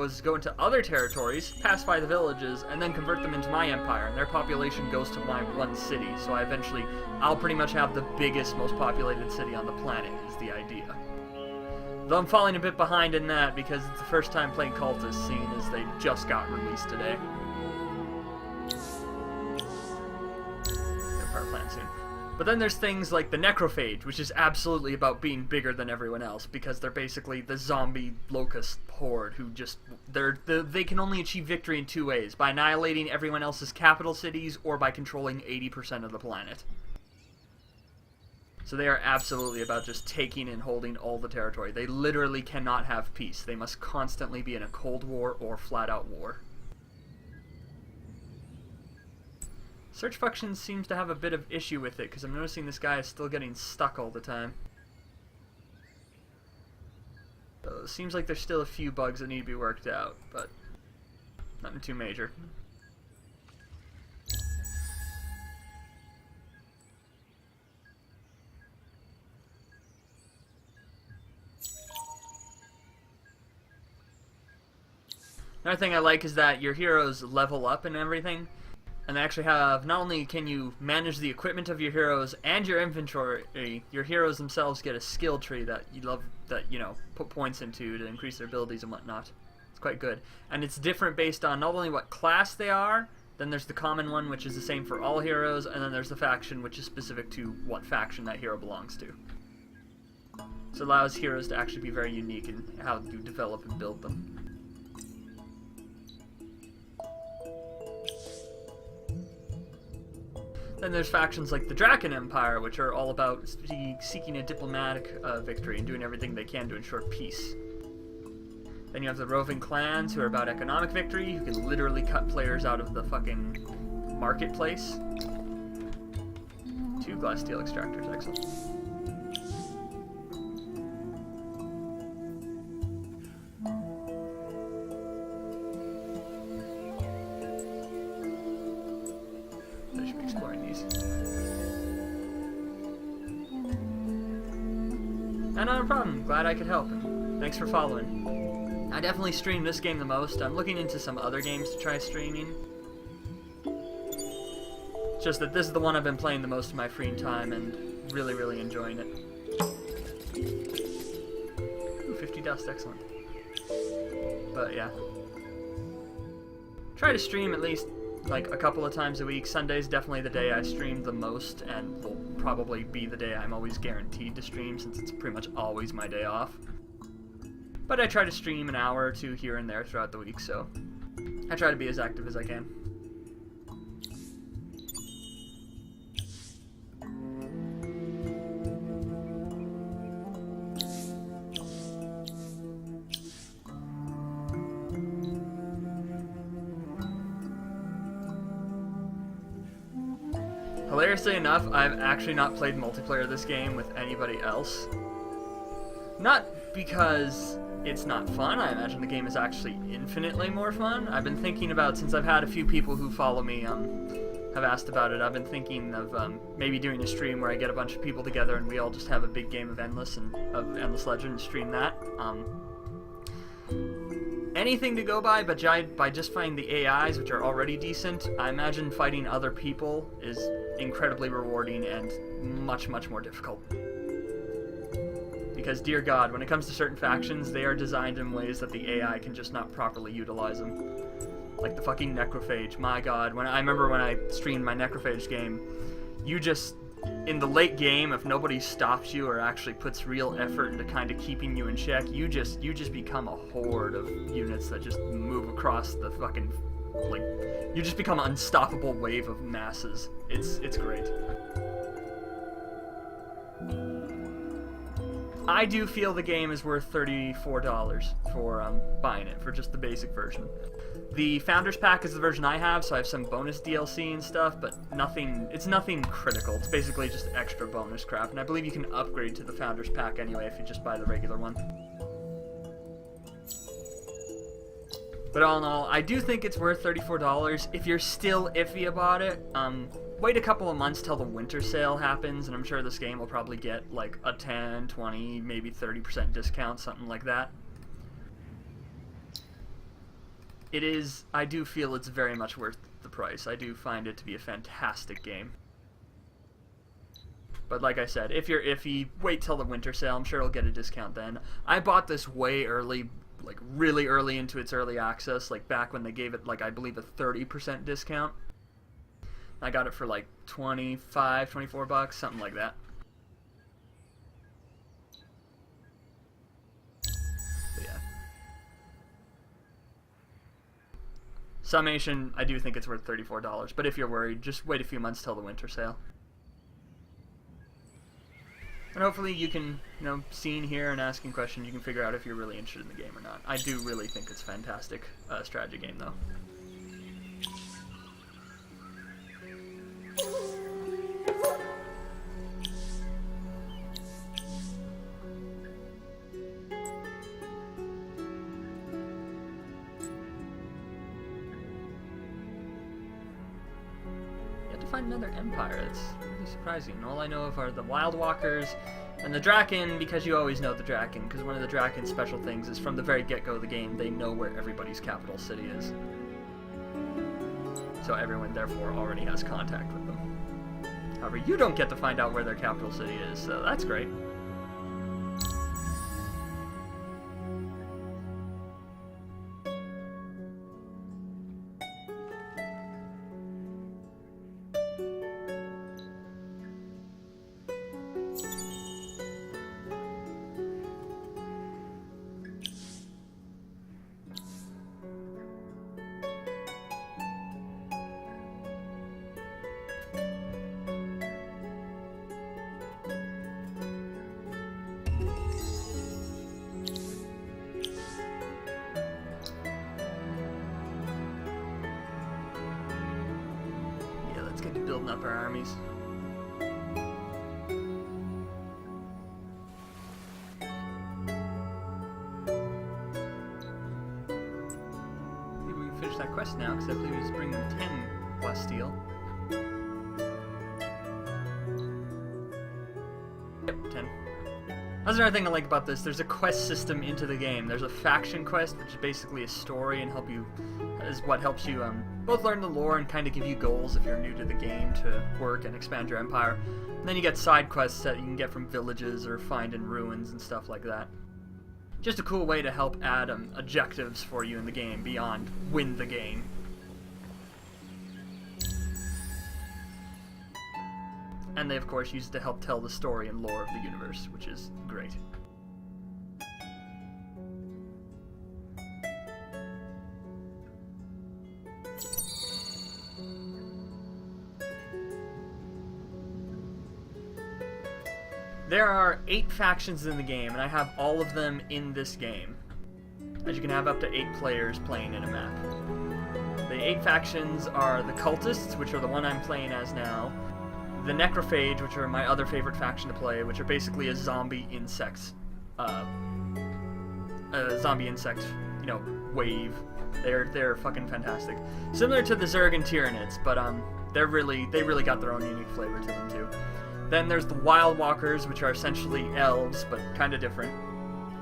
is go into other territories, pacify the villages, and then convert them into my empire, and their population goes to my one city, so I'll pretty much have the biggest, most populated city on the planet, is the idea. Though I'm falling a bit behind in that, because it's the first time playing Cultist, seeing as they just got released today. Power plant soon. But then there's things like the Necrophage, which is absolutely about being bigger than everyone else, because they're basically the zombie locust horde who just, they can only achieve victory in two ways: by annihilating everyone else's capital cities, or by controlling 80% of the planet. So they are absolutely about just taking and holding all the territory. They literally cannot have peace. They must constantly be in a cold war or flat-out war. Search function seems to have a bit of issue with it, because I'm noticing this guy is still getting stuck all the time. So it seems like there's still a few bugs that need to be worked out, but nothing too major. Another thing I like is that your heroes level up and everything. And they actually have, not only can you manage the equipment of your heroes and your inventory, your heroes themselves get a skill tree that you know, put points into to increase their abilities and whatnot. It's quite good. And it's different based on not only what class they are, then there's the common one, which is the same for all heroes, and then there's the faction, which is specific to what faction that hero belongs to. So it allows heroes to actually be very unique in how you develop and build them. Then there's factions like the Draken Empire, which are all about seeking a diplomatic victory and doing everything they can to ensure peace. Then you have the Roving Clans, who are about economic victory, who can literally cut players out of the fucking marketplace. 2 glass steel extractors, excellent. Not a problem. Glad I could help. Thanks for following. I definitely stream this game the most. I'm looking into some other games to try streaming. Just that this is the one I've been playing the most of my free time and really, really enjoying it. Ooh, 50 dust, excellent. But yeah. Try to stream at least like a couple of times a week. Sunday's definitely the day I stream the most, and will probably be the day I'm always guaranteed to stream, since it's pretty much always my day off. But I try to stream an hour or two here and there throughout the week, so I try to be as active as I can. Hilariously enough, I've actually not played multiplayer this game with anybody else. Not because it's not fun. I imagine the game is actually infinitely more fun. I've been thinking about, since I've had a few people who follow me have asked about it, I've been thinking of maybe doing a stream where I get a bunch of people together and we all just have a big game of Endless Legend and stream that. Anything to go by, but by just finding the AIs, which are already decent, I imagine fighting other people is incredibly rewarding and much, much more difficult. Because, dear God, when it comes to certain factions, they are designed in ways that the AI can just not properly utilize them. Like the fucking Necrophage. My God, I remember when I streamed my Necrophage game, you just, in the late game, if nobody stops you or actually puts real effort into kind of keeping you in check, you just become a horde of units that just move across the fucking, like, you just become an unstoppable wave of masses. It's great. I do feel the game is worth $34 for buying it, for just the basic version. The Founders Pack is the version I have, so I have some bonus DLC and stuff, but it's nothing critical. It's basically just extra bonus crap, and I believe you can upgrade to the Founders Pack anyway if you just buy the regular one. But all in all, I do think it's worth $34. If you're still iffy about it, wait a couple of months till the winter sale happens, and I'm sure this game will probably get like a 10, 20, maybe 30% discount, something like that. it is, I do feel it's very much worth the price. I do find it to be a fantastic game. But like I said, if you wait till the winter sale, I'm sure it'll get a discount then. I bought this way early, like really early into its early access, like back when they gave it, like, I believe a 30% discount. I got it for like 25, 24 bucks, something like that. But yeah. Summation, I do think it's worth $34, but if you're worried, just wait a few months till the winter sale. And hopefully you can, you know, seeing here and asking questions, you can figure out if you're really interested in the game or not. I do really think it's a fantastic strategy game, though. Find another empire. That's really surprising. All I know of are the Wild Walkers and the Draken, because you always know the Draken, because one of the Draken's special things is from the very get-go of the game, they know where everybody's capital city is. So everyone, therefore, already has contact with them. However, you don't get to find out where their capital city is, so that's great. Let's get to building up our armies. Maybe we can finish that quest now, because I believe it's bringing 10 plus steel. Yep, 10. That's another thing I like about this. There's a quest system into the game. There's a faction quest, which is basically a story and is what helps you both learn the lore and kind of give you goals if you're new to the game to work and expand your empire. And then you get side quests that you can get from villages or find in ruins and stuff like that. Just a cool way to help add objectives for you in the game beyond win the game. And they, of course, use it to help tell the story and lore of the universe, which is great. There are 8 factions in the game, and I have all of them in this game, as you can have up to 8 players playing in a map. The 8 factions are the Cultists, which are the one I'm playing as now, the Necrophage, which are my other favorite faction to play, which are basically a zombie insect, you know, wave. They're fucking fantastic. Similar to the Zerg and Tyranids, but they really got their own unique flavor to them too. Then there's the Wild Walkers, which are essentially elves, but kind of different.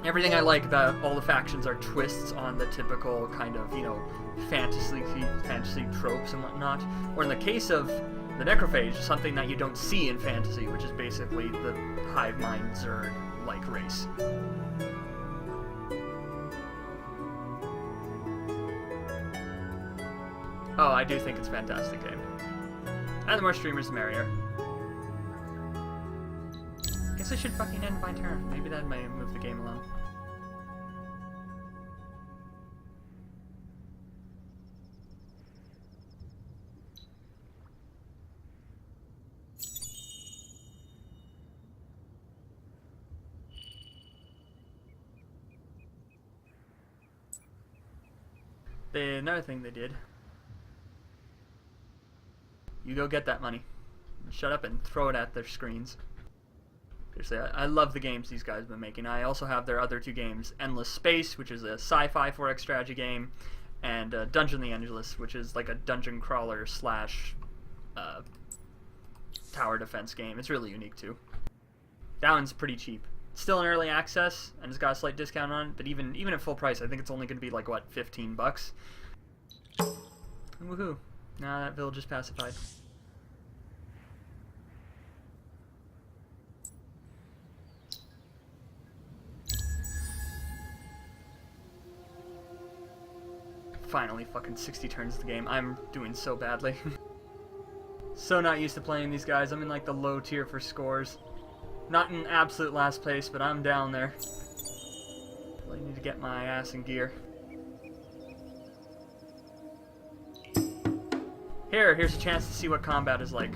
Everything I like about all the factions are twists on the typical kind of, you know, fantasy tropes and whatnot. Or in the case of the Necrophage, something that you don't see in fantasy, which is basically the hive mind Zerg-like race. Oh, I do think it's a fantastic game. And the more streamers, the merrier. Guess I should fucking end my turn. Maybe that might move the game along. Another thing they did. You go get that money. Shut up and throw it at their screens. Seriously, I love the games these guys have been making. I also have their other 2 games, Endless Space, which is a sci-fi 4X strategy game, and Dungeon the Endless, which is like a dungeon crawler slash tower defense game. It's really unique too. That one's pretty cheap. It's still in early access, and it's got a slight discount on it, but even at full price, I think it's only going to be like, what, 15 bucks? And woohoo! Now that village is pacified. Finally, fucking 60 turns the game. I'm doing so badly. So not used to playing these guys. I'm in like the low tier for scores. Not in absolute last place, but I'm down there. Really need to get my ass in gear. Here's a chance to see what combat is like.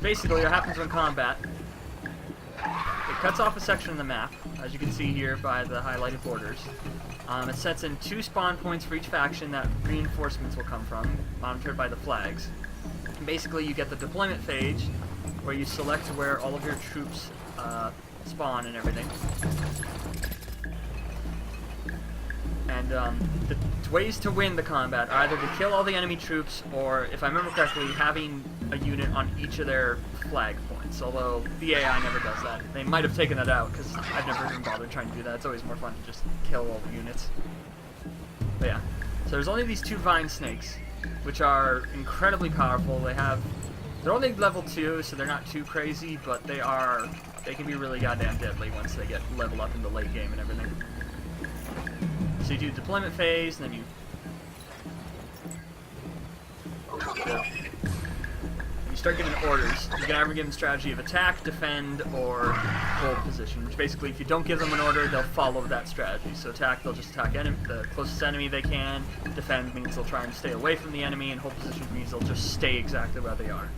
Basically, what happens when combat, it cuts off a section of the map, as you can see here by the highlighted borders. It sets in 2 spawn points for each faction that reinforcements will come from, monitored by the flags. And basically, you get the deployment phase, where you select where all of your troops spawn and everything. And the ways to win the combat are either to kill all the enemy troops, or, if I remember correctly, having a unit on each of their flag points, although the AI never does that. They might have taken that out, because I've never even bothered trying to do that. It's always more fun to just kill all the units. But yeah, so there's only these 2 vine snakes, which are incredibly powerful. They're only level 2, so they're not too crazy, but they can be really goddamn deadly once they get leveled up in the late game and everything. So you do deployment phase, and then you start giving orders. You can either give them strategy of attack, defend, or hold position, which basically, if you don't give them an order, they'll follow that strategy. So attack, they'll just attack the closest enemy they can. Defend means they'll try and stay away from the enemy, and hold position means they'll just stay exactly where they are.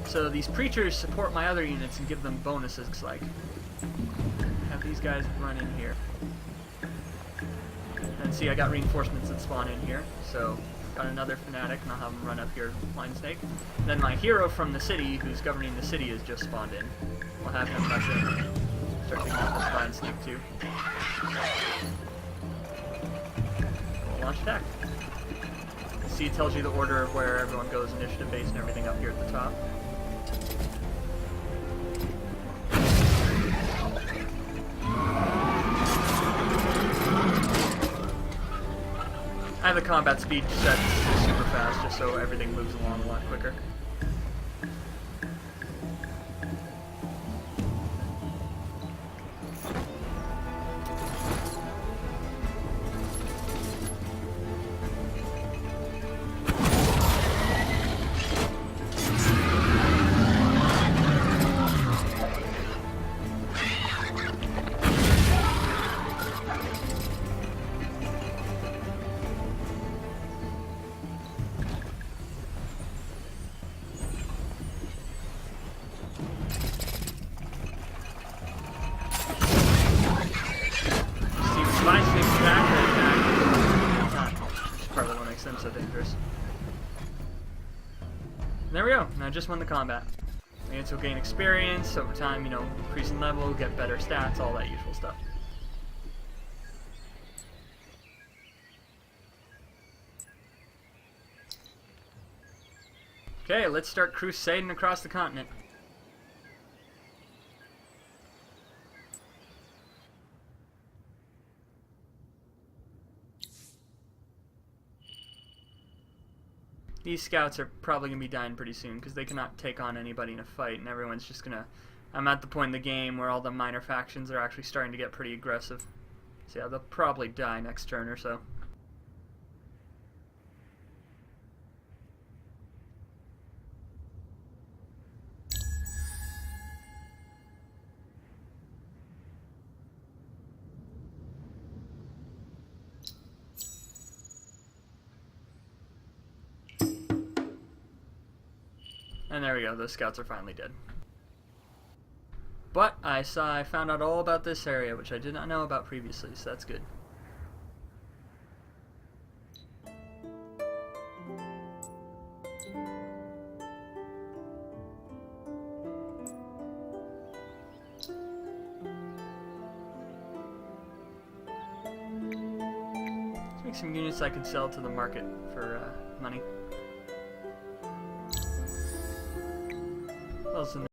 So these preachers support my other units and give them bonuses, like have these guys run in here. And see, I got reinforcements that spawn in here, so got another fanatic, and I'll have him run up here, Line Snake. And then my hero from the city, who's governing the city, has just spawned in. We'll have him rush in. Start picking up this Line Snake too. We'll launch attack. See, it tells you the order of where everyone goes, initiative base and everything up here at the top. I have the combat speed set super fast, just so everything moves along a lot quicker. So dangerous. There we go. I just won the combat. Units will gain experience over time, you know, increase in level, get better stats, all that usual stuff. Okay, let's start crusading across the continent. These scouts are probably going to be dying pretty soon because they cannot take on anybody in a fight, and everyone's just going to... I'm at the point in the game where all the minor factions are actually starting to get pretty aggressive. So yeah, they'll probably die next turn or so. And there we go, those scouts are finally dead. But I found out all about this area, which I did not know about previously, so that's good. Let's make some units I could sell to the market for money. What else in